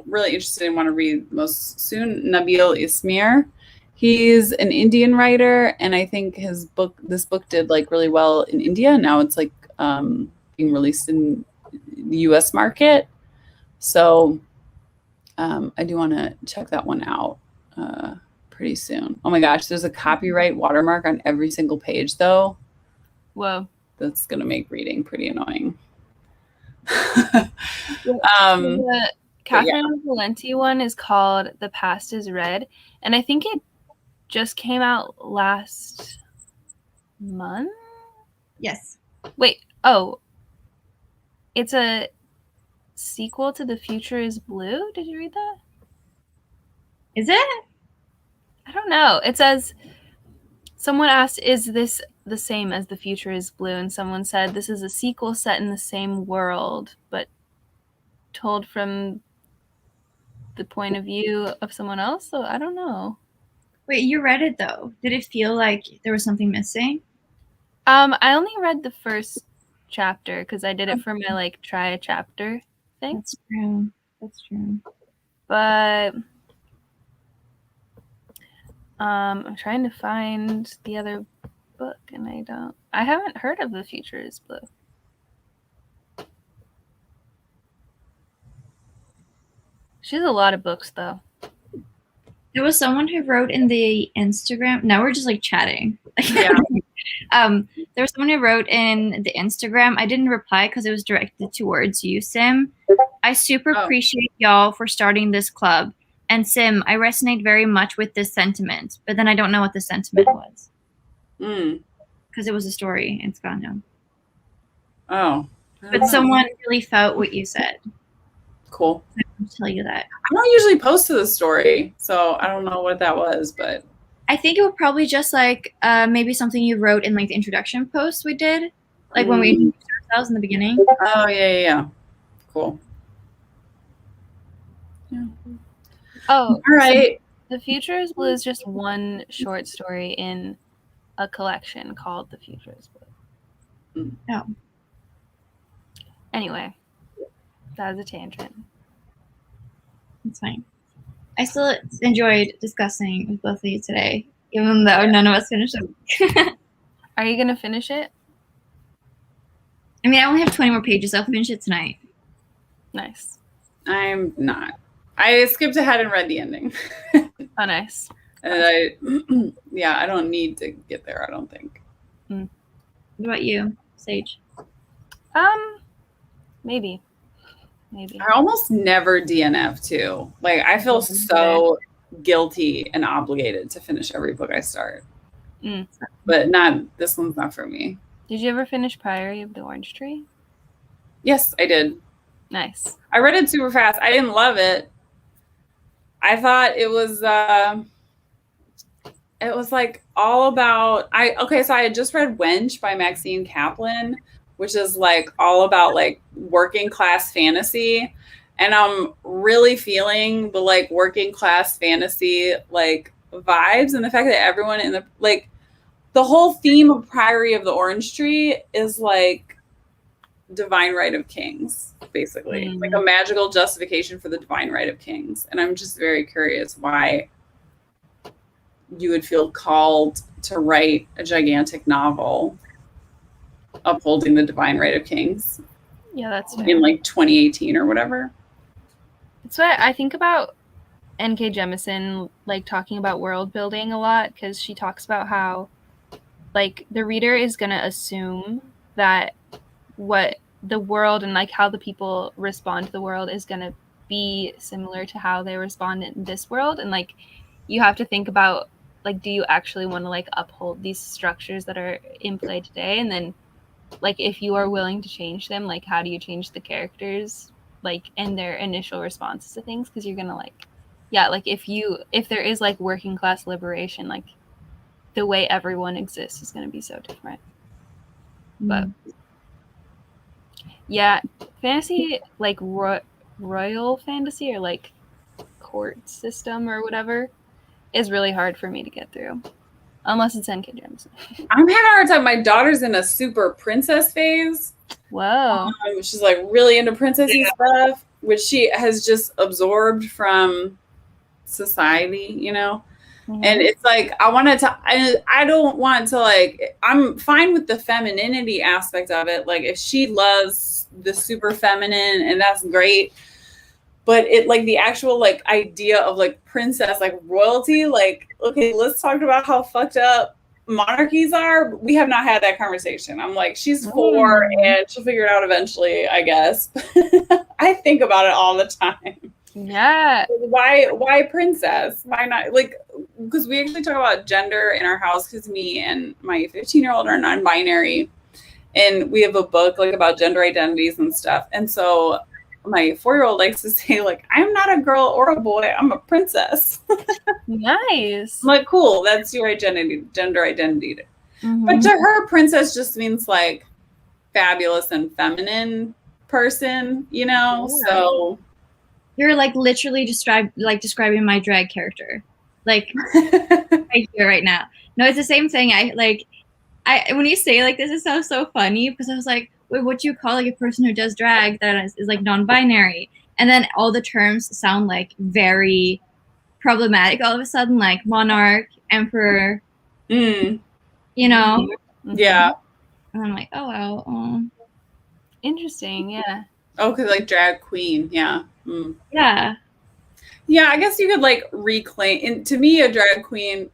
really interested in, want to read most soon. Nabil Ismir. He's an Indian writer, and I think this book did like really well in India. Now it's like being released in the US market. So I do want to check that one out pretty soon. Oh my gosh, there's a copyright watermark on every single page though. Whoa. That's going to make reading pretty annoying. The Catherine Valenti one is called The Past is Red, and I think it just came out last month. Yes. Wait. Oh, it's a sequel to The Future is Blue. Did you read that? Is it? I don't know. It says, someone asked, is this the same as The Future is Blue? And someone said, this is a sequel set in the same world, but told from the point of view of someone else. So I don't know. Wait, you read it though. Did it feel like there was something missing? I only read the first chapter because I did it for my like try a chapter thing. That's true. That's true. But I'm trying to find the other book and I haven't heard of The Future is Blue. She has a lot of books though. There was someone who wrote in the Instagram. Now we're just like chatting. Yeah. There was someone who wrote in the Instagram. I didn't reply because it was directed towards you, Sim. I super appreciate y'all for starting this club. And Sim, I resonate very much with this sentiment, but then I don't know what the sentiment was. Because it was a story and it's gone now. Oh. But someone really felt what you said. Cool. I'll tell you that. I don't usually post to the story, so I don't know what that was, but I think it would probably just like maybe something you wrote in like the introduction post we did, like when we introduced ourselves in the beginning. Oh yeah. Cool. Yeah. Oh, all right. So The Future is Blue is just one short story in a collection called The Future is Blue. Oh. Anyway, that was a tangent. It's fine. I still enjoyed discussing with both of you today, even though none of us finished it. Are you going to finish it? I mean, I only have 20 more pages. I'll finish it tonight. Nice. I'm not. I skipped ahead and read the ending. Oh, nice. And I don't need to get there, I don't think. What about you, Sage? Maybe. I almost never DNF too. Like I feel so guilty and obligated to finish every book I start. But this one's not for me. Did you ever finish Priory of the Orange Tree? Yes, I did. Nice. I read it super fast. I didn't love it. I thought it was like all about so I had just read Wench by Maxine Kaplan, which is like all about like working class fantasy. And I'm really feeling the like working class fantasy like vibes, and the fact that everyone in the whole theme of Priory of the Orange Tree is like divine right of kings, basically. Like a magical justification for the divine right of kings. And I'm just very curious why you would feel called to write a gigantic novel upholding the divine right of kings. Yeah, that's fair. In like 2018 or whatever. That's what I think about N.K. Jemisin, like talking about world building a lot, because she talks about how like the reader is going to assume that what the world and like how the people respond to the world is going to be similar to how they respond in this world. And like you have to think about like, do you actually want to like uphold these structures that are in play today? And then like if you are willing to change them, like how do you change the characters like and their initial responses to things? Because you're gonna like, yeah, like if there is like working class liberation, like the way everyone exists is going to be so different. But yeah, fantasy, like royal fantasy or like court system or whatever, is really hard for me to get through. Unless it's N.K. Jemisin. I'm having a hard time. My daughter's in a super princess phase. Whoa. She's like really into princessy stuff, which she has just absorbed from society, you know? And it's like, I don't want to like, I'm fine with the femininity aspect of it. Like if she loves the super feminine and that's great, but it like the actual like idea of like princess, like royalty, like, okay, let's talk about how fucked up monarchies are. We have not had that conversation. I'm like, she's 4 and she'll figure it out eventually, I guess. I think about it all the time. Yeah. Why princess? Why not? Like, because we actually talk about gender in our house because me and my 15-year-old are non-binary. And we have a book like about gender identities and stuff. And so my 4-year-old likes to say like, I'm not a girl or a boy. I'm a princess. Nice. I'm like, cool. That's your identity, gender identity. But to her, princess just means like fabulous and feminine person, you know? Yeah. So you're like literally describing my drag character, like right here, right now. No, it's the same thing. I when you say like this, it sounds so funny because I was like, wait, what do you call like a person who does drag that is like non-binary? And then all the terms sound like very problematic all of a sudden, like monarch, emperor, you know? Yeah. And I'm like, oh wow, interesting, yeah. Oh, because like drag queen, yeah. Yeah. Yeah, I guess you could like reclaim. And to me, a drag queen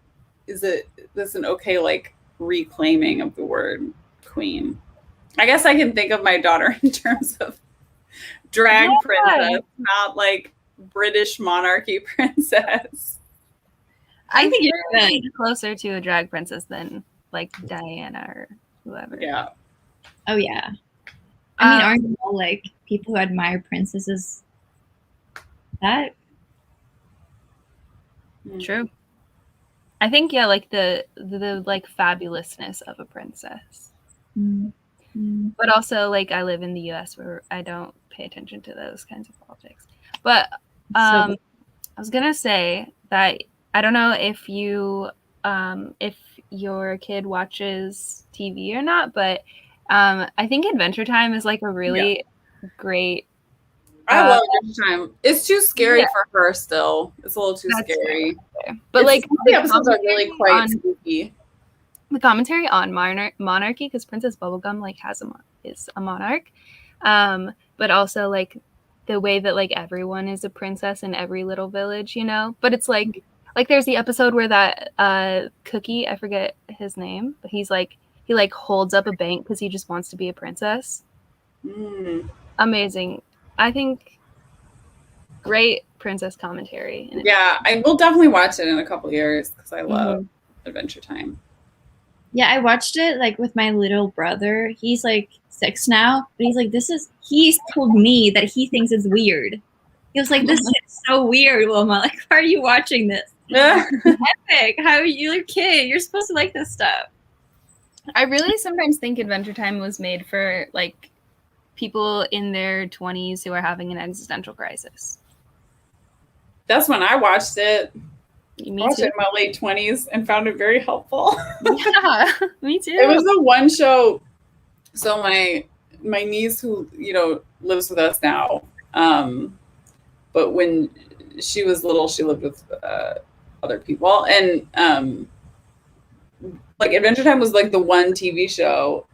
that's an okay like reclaiming of the word queen. I guess I can think of my daughter in terms of drag princess, not like British monarchy princess. I think you're closer to a drag princess than like Diana or whoever. Yeah. Oh yeah. I mean, aren't all like people who admire princesses that? True. I think like the like fabulousness of a princess. But also like I live in the US where I don't pay attention to those kinds of politics. But I was gonna say that I don't know if if your kid watches TV or not, but I think Adventure Time is like a really great. I love Adventure Time. It's too scary for her still. It's a little too scary. But like the episodes are really quite spooky. The commentary on monarchy, because Princess Bubblegum like is a monarch, but also like the way that like everyone is a princess in every little village, you know. But it's like there's the episode where that Cookie, I forget his name, but he like holds up a bank because he just wants to be a princess. Amazing. I think great princess commentary. Yeah, I will definitely watch it in a couple years because I love Adventure Time. Yeah, I watched it like with my little brother. He's like 6 now, but he's like, he's told me that he thinks it's weird. He was like, this is so weird, Wilma. Like, why are you watching this? Epic. How are you a kid? You're supposed to like this stuff. I really sometimes think Adventure Time was made for like people in their 20s who are having an existential crisis. That's when I watched it. Me I watched too. it in my late 20s and found it very helpful. Yeah, me too. It was the one show. So my my niece who lives with us now. But when she was little, she lived with other people, and like Adventure Time was like the one TV show.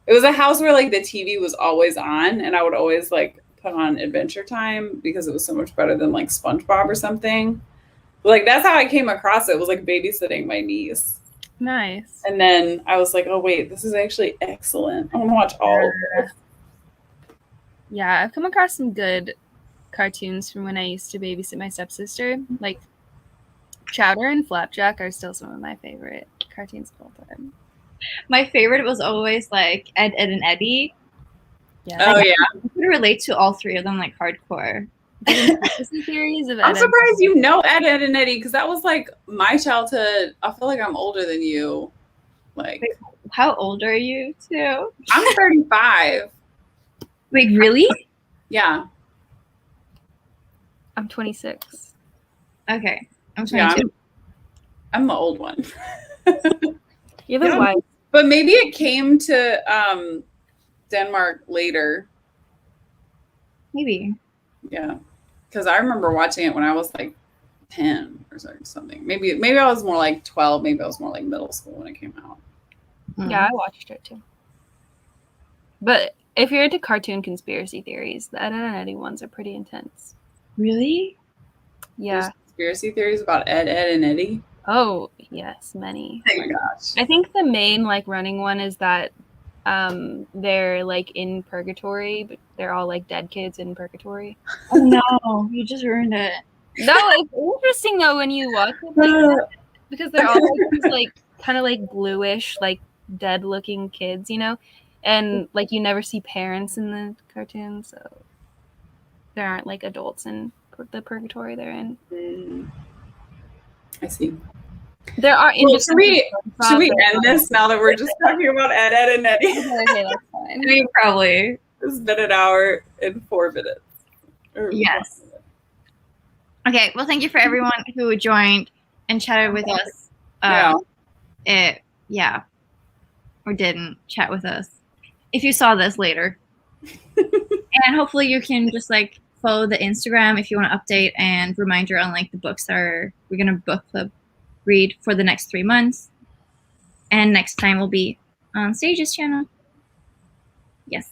It was a house where like the TV was always on, and I would always like put on Adventure Time because it was so much better than like SpongeBob or something. But, like that's how I came across it. It was like babysitting my niece. Nice. And then I was like, oh wait, this is actually excellent. I want to watch all of this. Yeah, I've come across some good cartoons from when I used to babysit my stepsister. Like Chowder and Flapjack are still some of my favorite cartoons of all time. My favorite was always like Ed, Ed, and Eddie. Yeah. Oh yeah. I could relate to all three of them like hardcore. Theories of I'm Ed, surprised you know Ed, Ed, and Eddie because that was like my childhood. I feel like I'm older than you. Like, Wait, how old are you too? I'm 35. Wait, really? Yeah. I'm 26. Okay, I'm Yeah, 22. I'm the old one. You're the Yeah. wise. But maybe it came to Denmark later. Maybe. Yeah. Because I remember watching it when I was like 10 or something. Maybe I was more like 12. Maybe I was more like middle school when it came out. Yeah, I watched it too. But if you're into cartoon conspiracy theories, the Ed, Ed, and Eddie ones are pretty intense. Really? Yeah. There's conspiracy theories about Ed, Ed, and Eddie. Oh, yes, many. Oh my gosh. I think the main like running one is that they're like in purgatory, but they're all like dead kids in purgatory. Oh no, you just ruined it. No, it's interesting though when you watch it like that, because they're all like these like kind of like bluish, like dead looking kids, and like you never see parents in the cartoon, so there aren't like adults in the purgatory they're in. I see. There are Well, should we end this now that we're just talking about Ed, Ed, and Eddie? Okay, that's fine. I mean, probably. It's been an hour and 4 minutes. Yes. Okay, well, thank you for everyone who joined and chatted with us. Or didn't chat with us. If you saw this later. And hopefully you can just like follow the Instagram if you want to update and reminder on like the books that we're going to book club read for the next 3 months. And next time will be on Stage's channel. Yes.